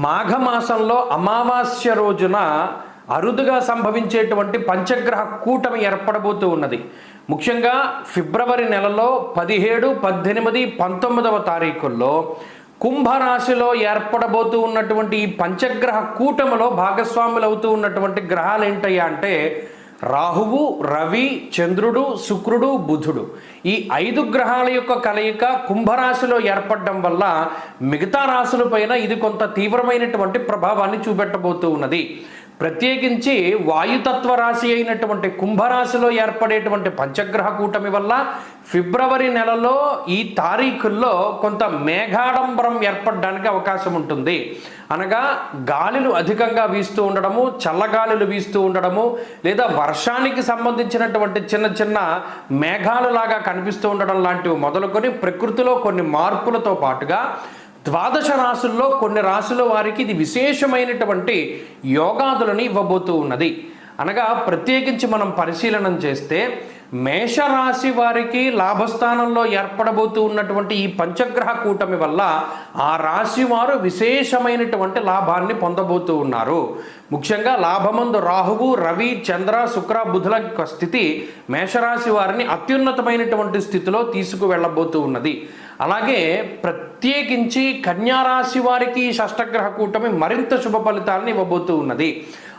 మాఘమాసంలో అమావాస్య రోజున అరుదుగా సంభవించేటువంటి పంచగ్రహ కూటమి ఏర్పడబోతూ ఉన్నది. ముఖ్యంగా ఫిబ్రవరి నెలలో 17, 18, 19వ తారీఖుల్లో కుంభరాశిలో ఏర్పడబోతూ ఉన్నటువంటి ఈ పంచగ్రహ కూటమిలో భాగస్వాములు అవుతూ ఉన్నటువంటి గ్రహాలు ఏంటయ్యా అంటే రాహువు, రవి, చంద్రుడు, శుక్రుడు, బుధుడు. ఈ 5 గ్రహాల యొక్క కలయిక కుంభరాశిలో ఏర్పడడం వల్ల మిగతా రాశులపైన ఇది కొంత తీవ్రమైనటువంటి ప్రభావాన్ని చూపెట్టబోతూ ఉన్నది. ప్రత్యేకించి వాయుతత్వ రాశి అయినటువంటి కుంభరాశిలో ఏర్పడేటువంటి పంచగ్రహ కూటమి వల్ల ఫిబ్రవరి నెలలో ఈ తారీఖుల్లో కొంత మేఘాడంబరం ఏర్పడడానికి అవకాశం ఉంటుంది. అనగా గాలులు అధికంగా వీస్తూ ఉండడము, చల్లగాలులు వీస్తూ ఉండడము, లేదా వర్షానికి సంబంధించినటువంటి చిన్న చిన్న మేఘాలు లాగా కనిపిస్తూ ఉండడం లాంటివి మొదలుకొని ప్రకృతిలో కొన్ని మార్పులతో పాటుగా ద్వాదశ రాశుల్లో కొన్ని రాశుల వారికి ఇది విశేషమైనటువంటి యోగాదులను ఇవ్వబోతూ ఉన్నది. అనగా ప్రత్యేకించి మనం పరిశీలనం చేస్తే మేషరాశి వారికి లాభస్థానంలో ఏర్పడబోతూ ఉన్నటువంటి ఈ పంచగ్రహ కూటమి వల్ల ఆ రాశి వారు విశేషమైనటువంటి లాభాన్ని పొందబోతూ ఉన్నారు. ముఖ్యంగా లాభమందు రాహువు, రవి, చంద్ర, శుక్ర, బుధుల యొక్క స్థితి మేషరాశి వారిని అత్యున్నతమైనటువంటి స్థితిలో తీసుకువెళ్ళబోతూ ఉన్నది. అలాగే ప్రత్యేకించి కన్యారాశి వారికి షష్టగ్రహ కూటమి మరింత శుభ ఫలితాలను ఇవ్వబోతూ ఉన్నది.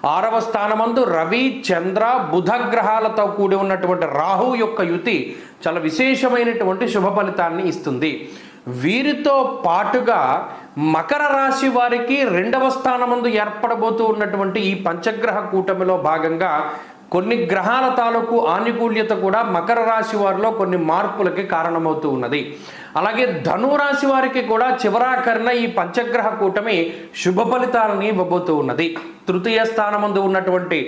6వ స్థానమందు రవి, చంద్ర, బుధ గ్రహాలతో కూడి ఉన్నటువంటి రాహు యొక్క యుతి చాలా విశేషమైనటువంటి శుభ ఫలితాన్ని ఇస్తుంది. వీరితో పాటుగా మకర రాశి వారికి 2వ స్థానమందు ఏర్పడబోతూ ఉన్నటువంటి ఈ పంచగ్రహ కూటమిలో భాగంగా కొన్ని గ్రహాల తాలూకు ఆనుకూల్యత కూడా మకర రాశి వారిలో కొన్ని మార్పులకి కారణమవుతూ ఉన్నది. అలాగే ధనురాశి వారికి కూడా చివరాఖరిన ఈ పంచగ్రహ కూటమి శుభ ఫలితాలని ఇవ్వబోతూ ఉన్నది. తృతీయ స్థానమందు ఉన్నటువంటి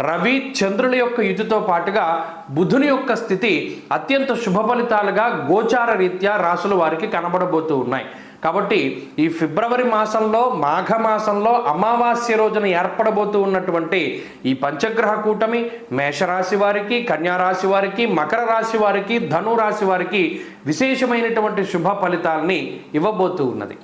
రవి, చంద్రుల యొక్క యుతితో పాటుగా బుధుని యొక్క స్థితి అత్యంత శుభ ఫలితాలుగా గోచార రీత్యా రాశుల వారికి కనబడబోతూ ఉన్నాయి. కాబట్టి ఈ ఫిబ్రవరి మాసంలో మాఘమాసంలో అమావాస్య రోజున ఏర్పడబోతూ ఉన్నటువంటి ఈ పంచగ్రహ కూటమి మేషరాశి వారికి, కన్యారాశి వారికి, మకర రాశి వారికి, ధను రాశి వారికి విశేషమైనటువంటి శుభ ఫలితాలని ఇవ్వబోతూ ఉన్నది.